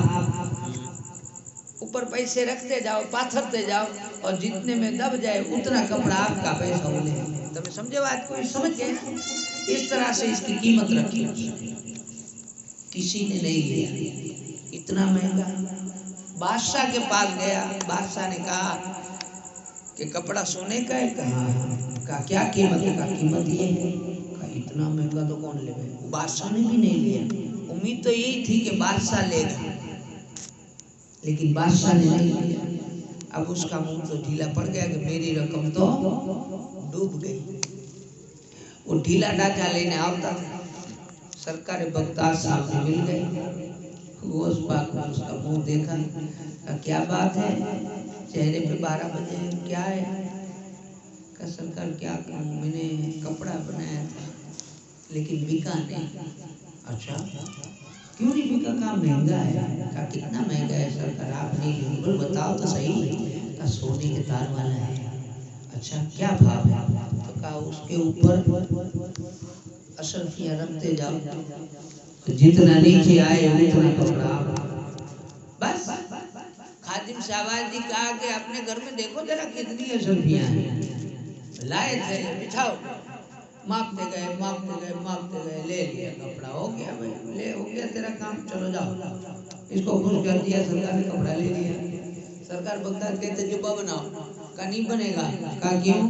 [SPEAKER 1] اوپر پیسے رکھتے جاؤ، پاتھرتے جاؤ، اور جتنے میں دب جائے اتنا کپڑا آپ کا، پیسہ ہو لے۔ تمہیں سمجھے بات؟ کوئی سمجھ گئے؟ اس طرح سے اس کی قیمت رکھی، کسی نے نہیں لیا، اتنا مہنگا۔ بادشاہ کے پاس گیا، بادشاہ نے کہا کہ کپڑا سونے کا ہے؟ کہا کیا قیمت ہے؟ کہا قیمت یہ ہے۔ کہا اتنا مہنگا تو کون لے گا؟ بادشاہ نے بھی نہیں لیا، امید تو یہی تھی کہ بادشاہ لے گا، لیکن بادشاہ نے نہیں لیا۔ اب اس کا منہ تو ڈھیلا پڑ گیا کہ میری رقم تو ڈوب گئی۔ وہ ڈھیلا ڈاکا لینے آتا تھا، سرکار بغداد صاحب سے مل گئے، وہ اس پاک میں اس کا منہ دیکھا، کہا کیا بات ہے چہرے پہ 12 بجے کیا ہے؟ کہا سرکار کیا کہوں، میں نے کپڑا بنایا تھا لیکن بکا نہیں۔ اچھا کیوں نہیں بکا؟ کہا مہنگا ہے۔ کہا کتنا مہنگا ہے سرکار؟ آپ نہیں لیں گے؟ بتاؤ تو صحیح۔ کہا سونے کے تار والا ہے۔ اچھا کیا بھاؤ ہے؟ تو کہا اس کے اوپر اشرفیاں رکھتے جاؤ، جتنا نیچے آئے اتنا کپڑا۔ بس خادم شہباز جی کہا کہ اپنے گھر میں دیکھو ذرا کتنی اشرفیاں ہیں، لائے تھے، بچھاؤ۔ ماپتے گئے ماپتے گئے ماپتے گئے، لے لیا کپڑا، ہو گیا بھائی، لے ہو گیا تیرا کام، چلو جاؤ۔ اس کو خوش کر دیا، سرکار نے کپڑا لے لیا۔ سرکار بغداد کہتے جبہ بناؤ۔ کہا نہیں بنے گا۔ کہا کیوں؟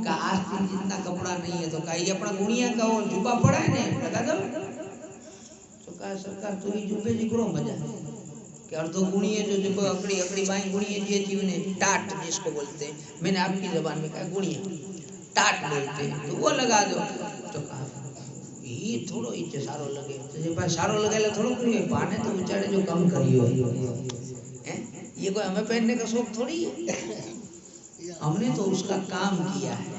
[SPEAKER 1] کہا آستین جتنا کپڑا نہیں ہے۔ تو کہا یہ اپنا گنیا کا وہ جبہ پڑا ہے نا، لگا دو۔ تو کہا سرکار تو ہی جبے جکڑو مجھا کہ اور دو گنیے جو جبہ اکڑی اکڑی بائیں گنیے جیے چیونے، ٹاٹ جس کو بولتے ہیں، میں نے آپ کی زبان میں کہا گنیے، ٹاٹ بولتے ہیں، تو وہ لگا دو۔ تو کہا یہ تھوڑو ایچے سارو لگے، تجھے پاس سارو لگے لے تھوڑو کریے، پانے تو بچارے جو کم کری ہوئے، یہ کوئی ہمیں پہننے کا شوق تھوڑی ہے، ہم نے تو اس کا کام کیا ہے۔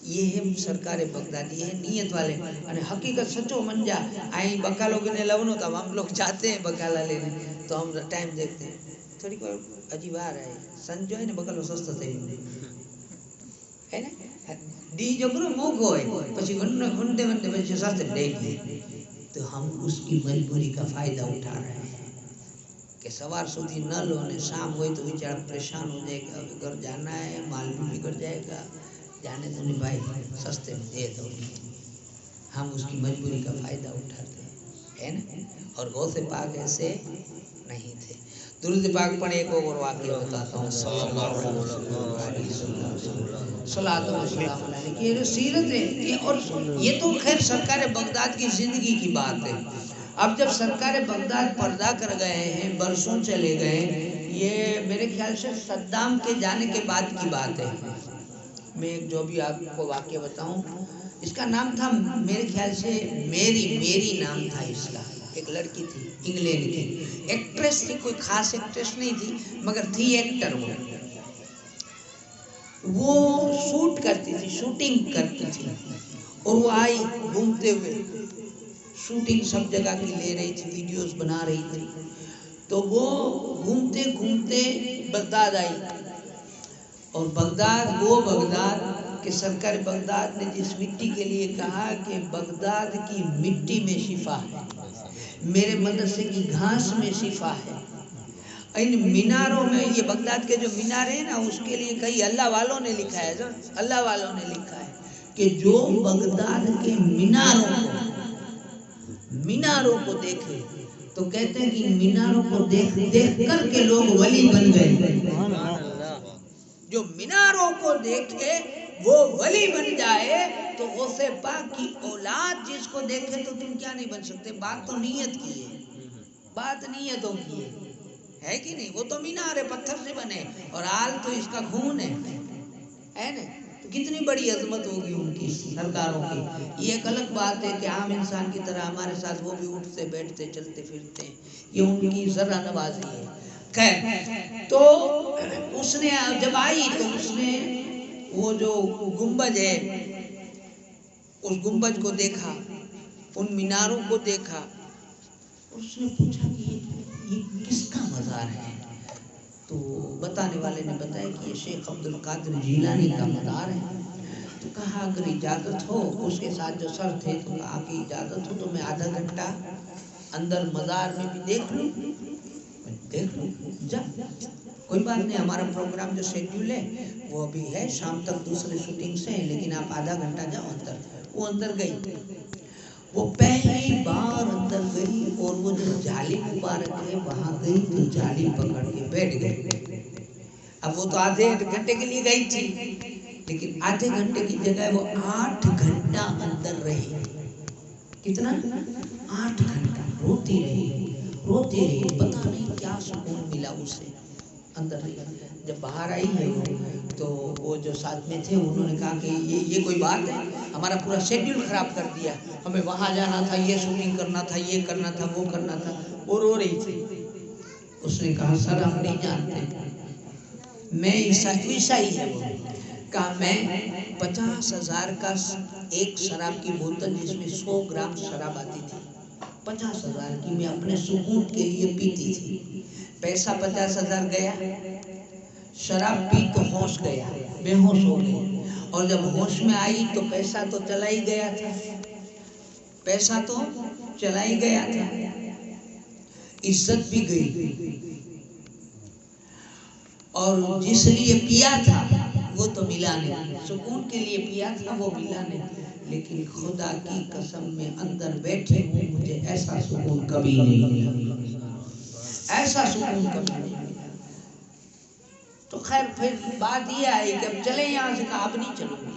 [SPEAKER 1] یہ ہے سرکار بغدادی، ہے نیت والے، یعنی حقیقت سچو من جا آئیں بکالوں کے نے لونو تھا، ہم لوگ جاتے ہیں بکالا لینے، تو ہم ٹائم دیکھتے ہیں، تھوڑی کوئی عجیب آ رہا ہے، سن جو ہے نا بکالو سستا تھے ہے نا، ڈی جو کرو موگ ہوئے، پچھی گھنٹے گھنٹے بچے سستے دے گئے، تو ہم اس کی مجبوری کا فائدہ اٹھا رہے ہیں کہ سوار سودی نہ لونے، شام ہوئی تو بیچارہ پریشان ہو جائے گا، گھر جانا ہے، مال بھی بگڑ جائے گا، جانے تو نہیں بھائی سستے میں دے دو۔ ہم اس کی مجبوری کا فائدہ اٹھاتے ہیں، ہے نا، اور غوث پاک ایسے نہیں تھے۔ درود پاک پڑھے، ایک اور واقعہ بتاتا ہوں، صلی اللہ علیہ وسلم، صلاۃ و سلام علیہ، یہ جو سیرت ہے، اور یہ تو خیر سرکار بغداد کی زندگی کی بات ہے۔ اب جب سرکار بغداد پردہ کر گئے ہیں، برسوں چلے گئے، یہ میرے خیال سے صدام کے جانے کے بعد کی بات ہے۔ میں ایک جو بھی آپ کو واقعہ بتاؤں، اس کا نام تھا میرے خیال سے میری نام تھا اس کا، ایک لڑکی تھی انگلینڈ کی، ایکٹریس تھی، کوئی خاص ایکٹریس نہیں تھی مگر تھی ایکٹر۔ وہ شوٹ کرتی تھی، شوٹنگ کرتی تھی، اور وہ آئی گھومتے ہوئے، شوٹنگ سب جگہ کی لے رہی تھی، ویڈیوز بنا رہی تھی، تو وہ گھومتے گھومتے بغداد آئی، اور بغداد کہ سرکار بغداد نے جس مٹی کے لیے کہا کہ بغداد کی مٹی میں شفا ہے، میرے مدرسے کی گھاس میں شفا ہے، ان میناروں میں، یہ بغداد کے جو مینارے ہیں نا، اس کے لیے کئی اللہ والوں نے لکھا ہے، اللہ والوں نے لکھا ہے کہ جو بغداد کے میناروں کو دیکھے تو کہتے ہیں کہ ان میناروں کو دیکھ کر کے لوگ ولی بن گئے، جو میناروں کو دیکھے وہ ولی بن جائے، تو غوث پاک کی اولاد جس کو دیکھے تو تم کیا نہیں بن سکتے؟ بات تو نیت کی ہے، بات نیتوں کی ہے کہ نہیں؟ وہ تو مینار ہے، پتھر سے بنے، اور آل تو اس کا خون ہے نا؟ تو کتنی بڑی عظمت ہوگی ان کی سرکاروں کی۔ یہ ایک الگ بات ہے کہ عام انسان کی طرح ہمارے ساتھ وہ بھی اٹھتے بیٹھتے چلتے پھرتے ہیں، یہ ان کی ذرا نوازی ہے۔ خیر، تو اس نے جب آئی تو اس نے وہ جو گنبد ہے اس گنبد کو دیکھا، ان میناروں کو دیکھا، اس نے پوچھا کہ یہ کس کا مزار ہے؟ تو بتانے والے نے بتایا کہ یہ شیخ عبد القادر جیلانی کا مزار ہے۔ تو کہا اگر اجازت ہو، اس کے ساتھ جو سر تھے، تو کہا کہ اجازت ہو تو میں آدھا گھنٹہ اندر مزار میں بھی دیکھ لوں۔ دیکھ لوں جا، کوئی بات نہیں، ہمارا پروگرام جو شیڈیول ہے وہ ابھی ہے، شام تک دوسرے شوٹنگ سے ہیں، لیکن آپ آدھا گھنٹہ جاؤ اندر۔ وہ اندر گئی، وہ پہلی بار اندر گئی، اور وہ جو جالی مبارک ہے وہاں گئی تو جالی پکڑ کے بیٹھ گئی۔ اب وہ تو آدھے گھنٹے کے لیے گئی تھی، لیکن آدھے گھنٹے کی جگہ وہ 8 گھنٹہ اندر رہی۔ کتنا؟ 8 گھنٹہ روتی رہی، پتہ نہیں کیا سکون ملا اسے اندر رہی۔ جب باہر آئی ہے تو وہ جو ساتھ میں تھے انہوں نے کہا کہ یہ کوئی بات ہے، ہمارا پورا شیڈیول خراب کر دیا، ہمیں وہاں جانا تھا، یہ شوٹنگ کرنا تھا، یہ کرنا تھا، وہ کرنا تھا۔ وہ رو رہی تھی۔ اس نے کہا سر ہم نہیں جانتے، میں عیسائی ہے وہ، کہا میں 50,000 کا ایک شراب کی بوتل جس میں 100 گرام شراب آتی تھی، 50,000 کی میں اپنے سکون کے لیے پیتی تھی۔ پیسہ 50,000 گیا، شراب پی تو ہوش گیا، بے ہوش ہو گئی، اور جب ہوش میں آئی تو پیسہ تو چلا ہی گیا تھا، پیسہ تو چلا ہی گیا تھا، عزت بھی گئی، اور جس لیے پیا تھا وہ تو ملا نہیں، سکون کے لیے پیا تھا وہ ملا نہیں، لیکن خدا کی قسم میں اندر بیٹھی ہوں مجھے ایسا سکون کبھی نہیں ملا، ایسا سکون کبھی نہیں ملا۔ تو خیر پھر بات یہ آئی کہ اب چلے یہاں سے، کہا اب نہیں چلوں گی،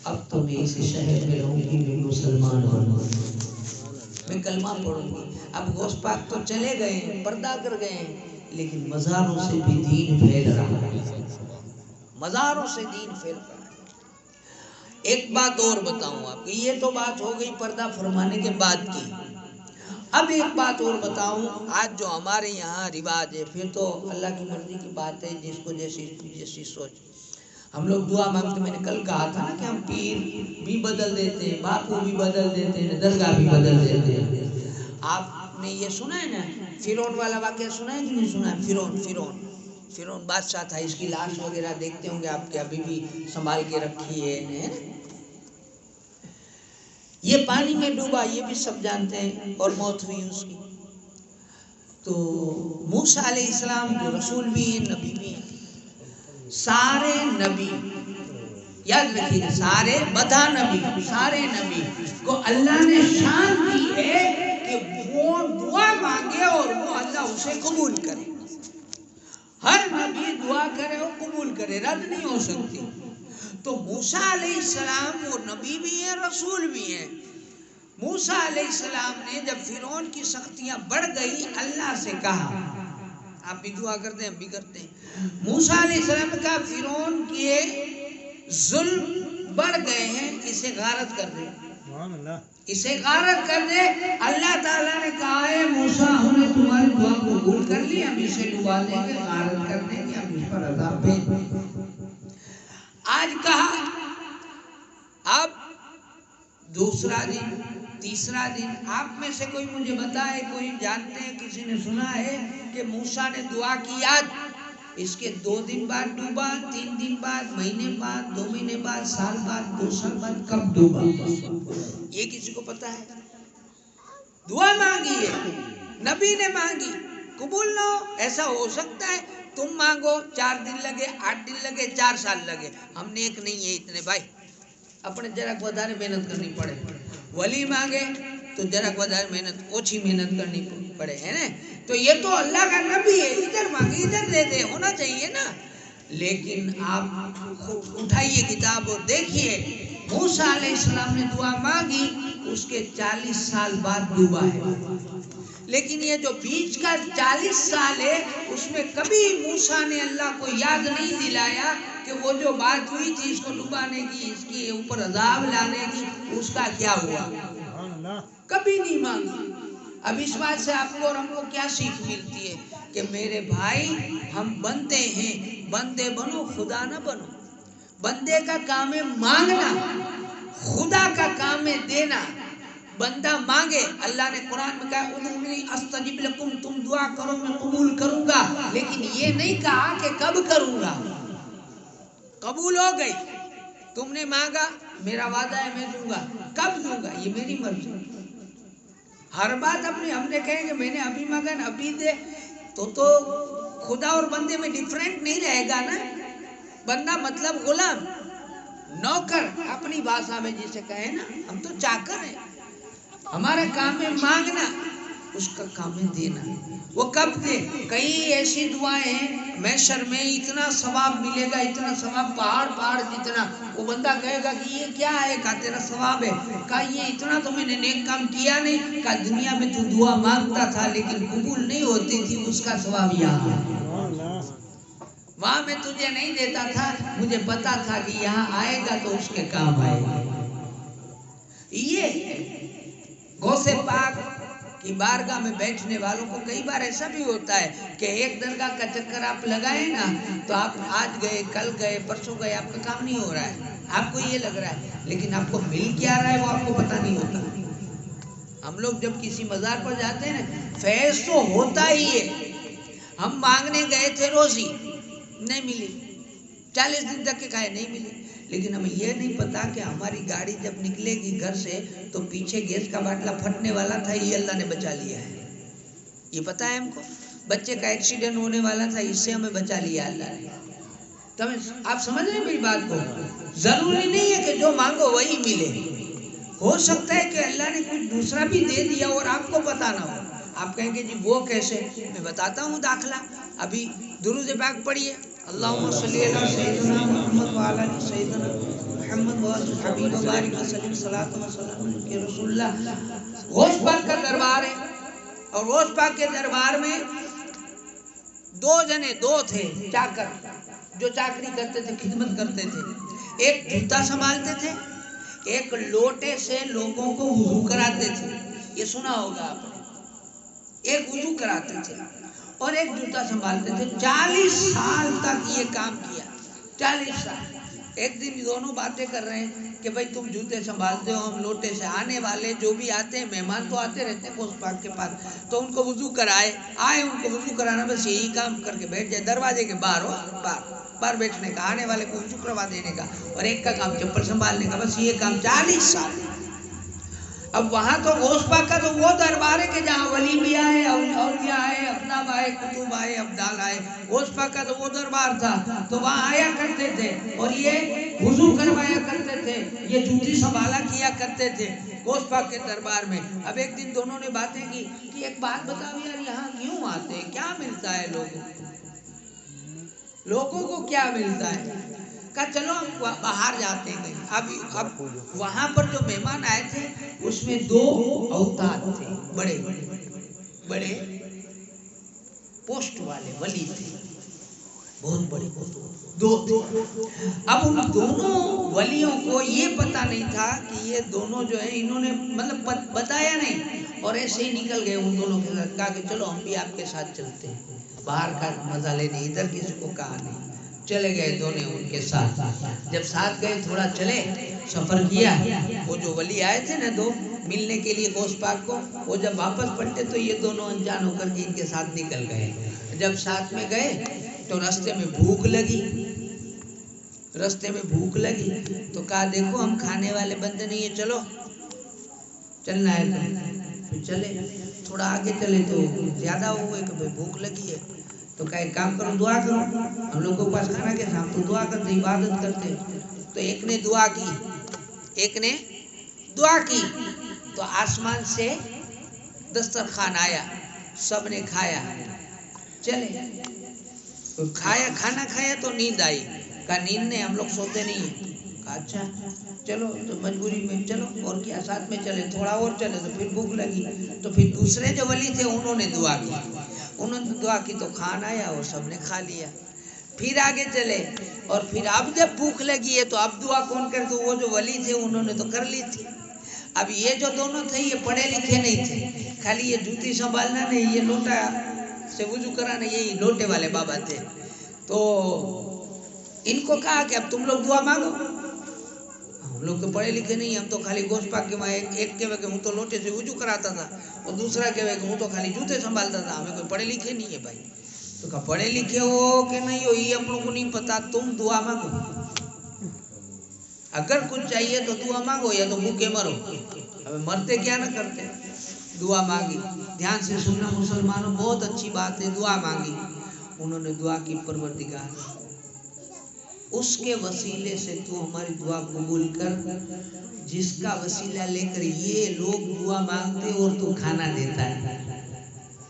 [SPEAKER 1] اب تو میں اس شہر میں رہوں گی، میں مسلمان بنوں گی، میں کلمہ پڑھوں گی۔ اب غوث پاک تو چلے گئے ہیں، پردہ کر گئے ہیں، لیکن مزاروں سے بھی دین پھیل رہا ہے، مزاروں سے دین پھیل رہا ہے۔ ایک بات اور بتاؤں آپ کو، یہ تو بات ہو گئی پردہ فرمانے کے بعد کی، اب ایک بات اور بتاؤں، آج جو ہمارے یہاں رواج ہے، پھر تو اللہ کی مرضی کی بات ہے، جس کو جیسی سوچ۔ ہم لوگ دعا مانگتے، میں نے کل کہا تھا نا کہ ہم پیر بھی بدل دیتے ہیں، باپو بھی بدل دیتے ہیں، درگاہ بھی بدل دیتے ہیں۔ آپ نے یہ سنا ہے نا فرعون والا واقعہ، سنا ہے کہ نہیں سنا ہے؟ فرعون بادشاہ تھا، اس کی لاش وغیرہ دیکھتے ہوں گے آپ کے، ابھی بھی سنبھال کے رکھی ہے۔ یہ پانی میں ڈوبا، یہ بھی سب جانتے ہیں، اور موت ہوئی اس کی۔ تو موسیٰ علیہ السلام جو رسول بھی ہیں، نبی بھی ہیں، سارے نبی یاد رکھیے، سارے بدا نبی، سارے نبی کو اللہ نے شان دی ہے کہ وہ دعا مانگے اور وہ اللہ اسے قبول کرے۔ ہر نبی دعا کرے اور قبول کرے، رد نہیں ہو سکتی۔ تو موسیٰ علیہ السلام وہ نبی بھی ہیں، رسول بھی ہیں۔ موسیٰ علیہ السلام نے جب فرعون کی سختیاں بڑھ گئی، اللہ سے کہا، آپ بھی دعا کرتے ہیں، ہم بھی کرتے ہیں، موسیٰ علیہ السلام نے کہا فرعون کے ظلم بڑھ گئے ہیں، اسے غارت کر دے، اسے غارت کر دے۔ اللہ تعالیٰ نے کہا ہے موسیٰ ہم نے تمہاری دعا قبول کر لی، ہم اسے ڈبا دیں گے، غارت کر دیں گے، ہم اس پر عذاب بھیج دیں گے۔ آج کہا، اب دوسرا دن، تیسرا دن، آپ میں سے کوئی مجھے بتائے، کوئی جانتے ہیں، کسی نے سنا ہے کہ موسیٰ نے دعا کی آج اس کے 2 دن بعد ڈوبا، 3 دن بعد، مہینے بعد، 2 مہینے بعد، سال بعد، 2 سال بعد، کب ڈوبا یہ کسی کو پتا ہے؟ دعا مانگی ہے، نبی نے مانگی، قبول نہ ہو ایسا ہو سکتا ہے، تم مانگو 4 دن لگے، 8 دن لگے، 4 سال لگے، ہم نیک نہیں ہے اتنے بھائی، اپنے جرا وادارے محنت کرنی پڑے. ولی مانگے تو جرا وادارے محنت، اوچھی محنت کرنی پڑے ہے نا. تو یہ تو اللہ کا نبی ہے، ادھر مانگے ادھر دے دے، ہونا چاہیے نا. لیکن آپ اٹھائیے کتاب اور دیکھیے موسیٰ علیہ السلام نے دعا مانگی، اس کے 40 سال بعد ڈوبا ہے. لیکن یہ جو بیچ کا 40 سال ہے اس میں کبھی موسیٰ نے اللہ کو یاد نہیں دلایا کہ وہ جو بات ہوئی تھی اس کو ڈبانے کی، اس کے اوپر عذاب لانے کی، اس کا کیا ہوا، کبھی نہیں مانگا. اب اس بات سے آپ کو اور ہم کو کیا سیکھ ملتی ہے کہ میرے بھائی ہم بندے ہیں، بندے بنو خدا نہ بنو. بندے کا کام ہے مانگنا، خدا کا کام ہے دینا. بندہ مانگے، اللہ نے قرآن میں کہا ادعونی استجب لکم، تم دعا کرو میں قبول کروں گا، لیکن یہ نہیں کہا کہ کب کروں گا. قبول ہو گئی، تم نے مانگا، میرا وعدہ ہے میں دوں گا، کب دوں گا یہ میری مرضی. ہر بات اپنی ہم نے کہیں کہ میں نے ابھی مانگا نا ابھی دے، تو خدا اور بندے میں ڈیفرنٹ نہیں رہے گا نا. بندہ مطلب غلام، نوکر، اپنی بھاشا میں جسے کہیں نا، ہم تو چاکر ہیں. ہمارا کام ہے مانگنا، اس کا کام ہے دینا. وہ کب دے؟ کئی ایسی دعائیں ہیں محشر میں اتنا ثواب ملے گا، اتنا ثواب، پہاڑ جتنا. وہ بندہ کہے گا کہ یہ کیا ہے؟ کہا تیرا ثواب ہے. کہا یہ اتنا تو میں نے نیک کام کیا نہیں. کہا دنیا میں تو دعا مانگتا تھا لیکن قبول نہیں ہوتی تھی، اس کا ثواب یہاں ہے. وہاں میں تجھے نہیں دیتا تھا، مجھے پتا تھا کہ یہاں آئے گا تو اس کے کام آئے گا. یہ غوث پاک کی بارگاہ میں بیٹھنے والوں کو کئی بار ایسا بھی ہوتا ہے کہ ایک درگاہ کا چکر آپ لگائیں نا تو آپ آج گئے، کل گئے، پرسوں گئے، آپ کا کام نہیں ہو رہا ہے، آپ کو یہ لگ رہا ہے، لیکن آپ کو مل کیا رہا ہے وہ آپ کو پتا نہیں ہوتا. ہم لوگ جب کسی مزار پر جاتے ہیں نا، فیض تو ہوتا ہی ہے. ہم مانگنے گئے تھے روزی، نہیں ملی، 40 دن تک کے کھائے، نہیں ملی. لیکن ہمیں یہ نہیں پتا کہ ہماری گاڑی جب نکلے گی گھر سے تو پیچھے گیس کا باٹلا پھٹنے والا تھا، یہ اللہ نے بچا لیا ہے. یہ پتا ہے ہم کو. بچے کا ایکسیڈنٹ ہونے والا تھا، اس سے ہمیں بچا لیا اللہ نے. تو آپ سمجھ رہے ہیں میری بات کو؟ ضروری نہیں ہے کہ جو مانگو وہی ملے. ہو سکتا ہے کہ اللہ نے کچھ دوسرا بھی دے دیا اور آپ کو پتا نہ ہو. آپ کہیں گے جی وہ کیسے؟ میں بتاتا ہوں داخلہ. ابھی درود پاک پڑھیے، اللہم صلی علی سیدنا محمد وعلی آل سیدنا محمد وحبیب وبارک وسلم صلاۃ و سلام علی رسول اللہ. غوث پاک کا دربار ہے اور غوث پاک کے دربار میں 2 تھے چاکر جو چاکری کرتے تھے، خدمت کرتے تھے. ایک جوتا سنبھالتے تھے، ایک لوٹے سے لوگوں کو وضو کراتے تھے. یہ سنا ہوگا آپ نے. ایک وضو کراتے تھے اور ایک جوتا سنبھالتے تھے. 40 سال تک یہ کام کیا، 40 سال. ایک دن دونوں باتیں کر رہے ہیں کہ بھائی تم جوتے سنبھالتے ہو، ہم لوٹے سے. آنے والے جو بھی آتے ہیں، مہمان تو آتے رہتے ہیں غوث پاک کے پاس، تو ان کو وضو کرائے. ان کو وضو کرانا، بس یہی کام کر کے بیٹھ جائے. دروازے کے باہر ہو، باہر بیٹھنے کا، آنے والے کو وضو کروا دینے کا، اور ایک کا کام چپل سنبھالنے کا. بس یہ کام 40 سال. اب وہاں تو غوث پاک کا تو وہ دربار ہے کہ جہاں ولی بھی آئے، اولیاء آئے، اقطاب آئے، قطب آئے، ابدال آئے. غوث پاک کا تو وہ دربار تھا، تو وہاں آیا کرتے تھے اور یہ وضو کروایا کرتے تھے، یہ جوتی سنبھالا کیا کرتے تھے غوث پاک کے دربار میں. اب ایک دن دونوں نے باتیں کی کہ ایک بات بتاؤ یار، یہاں کیوں آتے ہیں؟ کیا ملتا ہے لوگوں کو کیا ملتا ہے؟ کہا چلو ہم باہر جاتے ہیں کہیں. اب وہاں پر جو مہمان آئے تھے اس میں 2 اوتاد تھے، بڑے پوسٹ والے ولی تھے، بہت بڑے 2 تھے. اب ان دونوں ولیوں کو یہ پتا نہیں تھا کہ یہ دونوں جو ہیں، انہوں نے مطلب بتایا نہیں اور ایسے ہی نکل گئے ان دونوں کے ساتھ. کہا کہ چلو ہم بھی آپ کے ساتھ چلتے ہیں، باہر کا مزہ لینے. ادھر کسی کو کہا نہیں. چلے گئے دونوں ان کے ساتھ. جب ساتھ گئے، تھوڑا چلے، سفر کیا. وہ جو ولی آئے تھے نا 2 ملنے کے لیے غوث پاک کو، وہ جب واپس پلٹے تو یہ دونوں انجان ہو کر کے ان کے ساتھ نکل گئے. جب ساتھ میں گئے تو راستے میں بھوک لگی، راستے میں بھوک لگی تو کہا دیکھو ہم کھانے والے بندے نہیں ہیں، چلو چلنا ہے تو پھر چلے، تھوڑا آگے چلے تو زیادہ ہو گئے کہ بھوک لگی ہے، تو کہا ایک کام کرو دعا کرو، ہم لوگوں کے پاس کھانا کیسا، ہم تو دعا کرتے عبادت کرتے۔ تو ایک نے دعا کی، ایک نے دعا کی تو آسمان سے دسترخوان آیا، سب نے کھایا، چلے کھایا، کھانا کھایا تو نیند آئی، کہا نیند نہیں، ہم لوگ سوتے نہیں ہیں، کہا اچھا چلو، تو مجبوری میں چلو اور کیا، ساتھ میں چلے، تھوڑا اور چلے تو پھر بھوک لگی، تو پھر دوسرے جو ولی تھے انہوں نے دعا کی، انہوں نے دعا کی تو کھانا آیا اور سب نے کھا لیا، پھر آگے چلے، اور پھر اب جب بھوک لگی ہے تو اب دعا کون کرے، تو وہ جو ولی تھے انہوں نے تو کر لی تھی۔ اب یہ جو دونوں تھے یہ پڑھے لکھے نہیں تھے، خالی یہ جوتی سنبھالنا نہیں، یہ لوٹا سے وضو کرانا، یہی لوٹے والے بابا تھے، تو ان کو کہا کہ اب تم لوگ دعا مانگو، ہم لوگ تو پڑھے لکھے نہیں، ہم تو خالی گوشت پاک کے وہاں ایک کہے کہ ہوں تو لوٹے سے وضو کراتا تھا اور دوسرا کہے کہ ہوں تو خالی جوتے سنبھالتا تھا، ہمیں کوئی پڑھے لکھے نہیں ہے بھائی۔ تو کہا پڑھے لکھے ہو کہ نہیں ہو یہ ہم لوگ کو نہیں پتا، تم دعا مانگو، اگر کچھ چاہیے تو دعا مانگو یا تو بھوکے مرو، اب مرتے کیا نہ کرتے، دعا مانگی، دھیان سے سننا مسلمانوں، بہت اچھی بات ہے، دعا مانگی، انہوں نے دعا کی پروردگار اس کے وسیلے سے تو ہماری دعا قبول کر، جس کا وسیلہ لے کر یہ لوگ دعا مانگتے اور تو کھانا دیتا ہے۔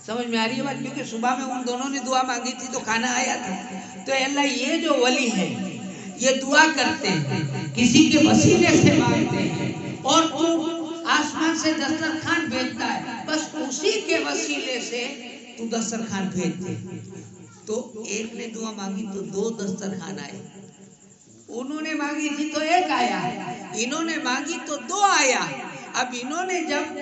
[SPEAKER 1] سمجھ میں آ رہی ہے بات، کیونکہ صبح میں ان دونوں نے دعا مانگی تھی تو کھانا آیا تھا، تو اللہ یہ جو ولی ہے یہ دعا کرتے ہیں، کسی کے وسیلے سے مانگتے ہیں، اور تو آسمان سے دسترخوان بھیجتا ہے، بس اسی کے وسیلے سے تو دسترخوان بھیجتے۔ تو ایک نے دعا مانگی تو دو دسترخوان آئے، انہوں نے مانگی تھی تو ایک آیا، انہوں نے مانگی تو دو آیا۔ اب انہوں نے جب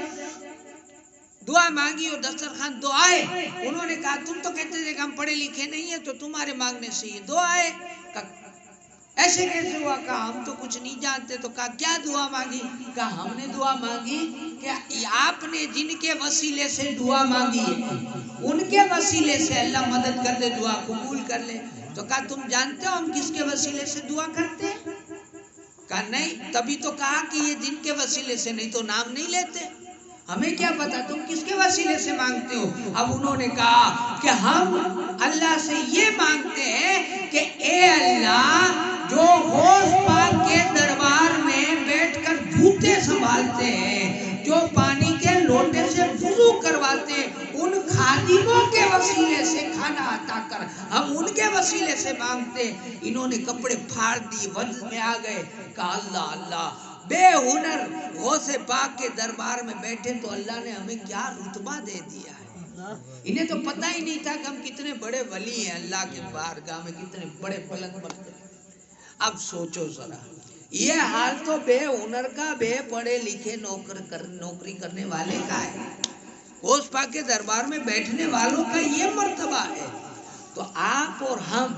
[SPEAKER 1] دعا مانگی اور دسترخوان دو آئے، انہوں نے کہا تم تو کہتے تھے کہ ہم پڑھے لکھے نہیں ہیں تو تمہارے مانگنے سے یہ دو آئے، ایسے کیسے ہوا، کہا ہم تو کچھ نہیں جانتے، تو کہا کیا دعا مانگی، کہا ہم نے دعا مانگی کہ آپ نے جن کے وسیلے سے دعا مانگی ہے ان کے وسیلے سے اللہ مدد کر دے، دعا قبول کر لے۔ تو کہا تم جانتے ہو ہم کس کے وسیلے سے دعا کرتے ہیں، کہا نہیں، تبھی تو کہا کہ یہ جن کے وسیلے سے، نہیں تو نام نہیں لیتے، ہمیں کیا پتا تم کس کے وسیلے سے مانگتے ہو۔ اب انہوں نے کہا کہ ہم اللہ سے یہ مانگتے ہیں کہ اے اللہ، جو غوث پاک کے دربار میں بیٹھ کر جوتے سنبھالتے ہیں، جو پانی کے لوٹے سے وضو کرواتے ہیں، ان خادموں کے وسیلے سے کھانا عطا کر، ہم ان کے وسیلے سے مانگتے ہیں۔ انہوں نے کپڑے پھاڑ دی، وجد میں آ گئے، کہا اللہ اللہ، بے ہنر غوث پاک کے دربار میں بیٹھے تو اللہ نے ہمیں کیا رتبہ دے دیا ہے، انہیں تو پتہ ہی نہیں تھا کہ ہم کتنے بڑے ولی ہیں، اللہ کے بارگاہ میں کتنے بڑے بلند مرتبے۔ اب سوچو ذرا، یہ حال تو بے ہنر کا، بے پڑھے لکھے نوکری کرنے والے کا ہے، غوث پاک کے دربار میں بیٹھنے والوں کا یہ مرتبہ ہے، تو آپ اور ہم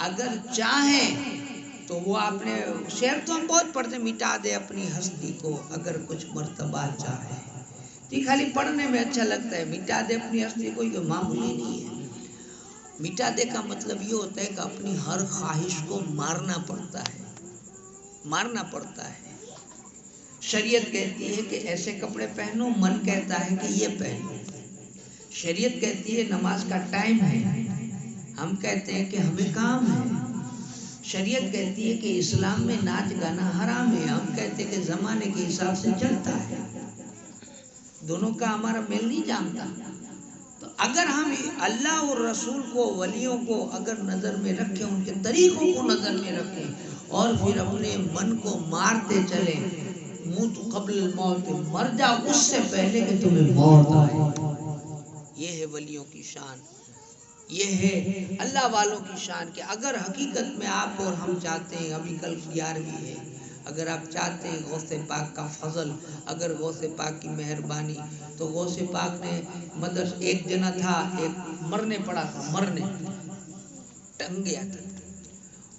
[SPEAKER 1] اگر چاہیں تو وہ اپنے شعر تو ہم بہت پڑھتے، مٹا دے اپنی ہستی کو اگر کچھ مرتبہ چاہے، یہ خالی پڑھنے میں اچھا لگتا ہے، مٹا دے اپنی ہستی کو، یہ معمولی نہیں ہے۔ مٹا دے کا مطلب یہ ہوتا ہے کہ اپنی ہر خواہش کو مارنا پڑتا ہے، مارنا پڑتا ہے۔ شریعت کہتی ہے کہ ایسے کپڑے پہنو، من کہتا ہے کہ یہ پہنو، شریعت کہتی ہے نماز کا ٹائم ہے، ہم کہتے ہیں کہ ہمیں کام ہے، شریعت کہتی ہے کہ اسلام میں ناچ گانا حرام ہے، ہم کہتے ہیں کہ زمانے کے حساب سے چلتا ہے، دونوں کا ہمارا میل نہیں جامتا۔ تو اگر ہم اللہ اور رسول کو، ولیوں کو اگر نظر میں رکھیں، ان کے طریقوں کو نظر میں رکھیں، اور پھر اپنے من کو مارتے چلیں، موت قبل الموت، مر جا اس سے پہلے کہ تمہیں موت آئے، یہ ہے ولیوں کی شان، یہ ہے اللہ والوں کی شان، کہ اگر حقیقت میں آپ اور ہم چاہتے ہیں، ابھی کل 11ویں ہے، اگر آپ چاہتے ہیں غوث پاک کا فضل، اگر غوث پاک کی مہربانی، تو غوث پاک نے مدرس، ایک جنا تھا، ایک مرنے پڑا تھا، مرنے ٹنگ گیا تھا،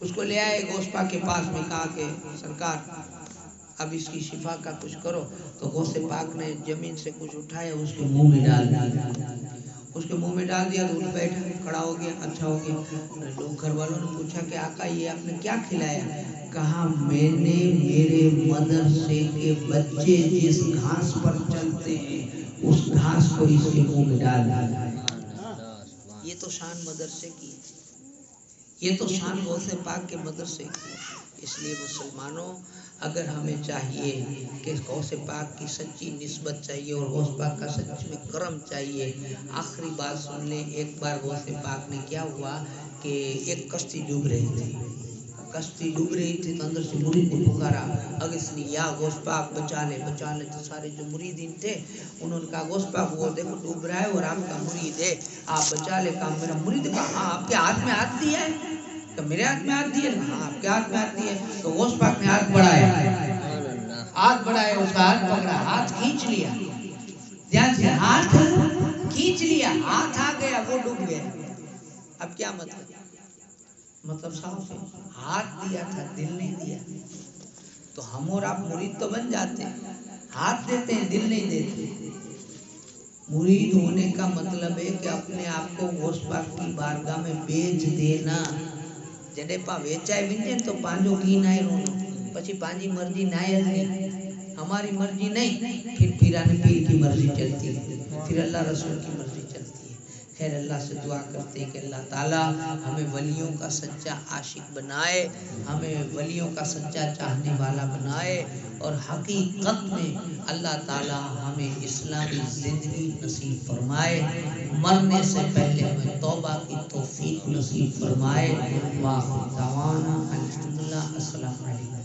[SPEAKER 1] اس کو لے آئے غوث پاک کے پاس میں، کہا کہ سرکار اب اس کی شفا کا کچھ کرو، تو غوث پاک نے زمین سے کچھ اٹھایا، اس کے منہ میں ڈال دیا، اس کے منہ میں میں ڈال دیا تو اٹھ بیٹھا, کھڑا ہو گیا, اچھا ہو گیا. لوگ گھر والوں نے پوچھا کہ آقا یہ آپ نے کیا کھلایا؟ کہا میں نے میرے مدرسے کے بچے جس گھاس پر چلتے ہیں اس گھاس کو اس کے منہ میں ڈال دیا. یہ تو شان مدرسے کی, یہ تو شان غوث پاک کے مدرسے کی. اس لیے مسلمانوں, اگر ہمیں چاہیے کہ غوث پاک کی سچی نسبت چاہیے اور غوث پاک کا سچ میں کرم چاہیے. آخری بات سن لیں, ایک بار غوث پاک نے کیا ہوا کہ ایک کشتی ڈوب رہی تھی, کشتی ڈوب رہی تھی تو اندر سے مرید نے پکارا اگسنی یا غوث پاک بچا لے بچا لے. تو سارے جو مریدین تھے انہوں نے کہا غوث پاک وہ دیکھو ڈوب رہا ہے اور آپ کا مرید ہے, آپ بچا لے. کہا میرا مرید, کہا ہاں آپ کے ہاتھ میں ہاتھ دیا ہے؟ کہ میرے ہاتھ میں ہاتھ دیا ہے؟ ہاں آپ کے ہاتھ میں ہاتھ دیا ہے. تو غوث پاک نے ہاتھ بڑھایا, ہاتھ بڑھایا, اس کا ہاتھ پکڑا, ہاتھ کھینچ لیا. دھیان سے, ہاتھ کھینچ لیا, ہاتھ آ گیا, وہ ڈوب گیا. اب کیا مطلب؟ مطلب صاف ہے, ہاتھ دیا تھا دل نہیں دیا. تو ہم اور آپ مرید تو بن جاتے ہیں, ہاتھ دیتے ہیں دل نہیں دیتے. مرید ہونے کا مطلب ہے کہ اپنے آپ کو غوث پاک کی بارگاہ میں بیچ دینا. جڈے پا ویچائے ونجے تو پانجو گھی نہ رونو, پچھی پانجی مرضی نہ ہلنی, ہماری مرضی نہیں, پھر پیران پیر کی مرضی چلتی ہے, پھر اللہ رسول کی مرضی چلتی ہے. خیر اللہ سے دعا کرتے ہیں کہ اللہ تعالیٰ ہمیں ولیوں کا سچا عاشق بنائے, ہمیں ولیوں کا سچا چاہنے والا بنائے, اور حقیقت میں اللہ تعالیٰ ہمیں اسلامی زندگی نصیب فرمائے, مرنے سے پہلے ہمیں توبہ کی توفیق نصیب فرمائے. واخر دعوانا الحمدللہ, السلام علیکم.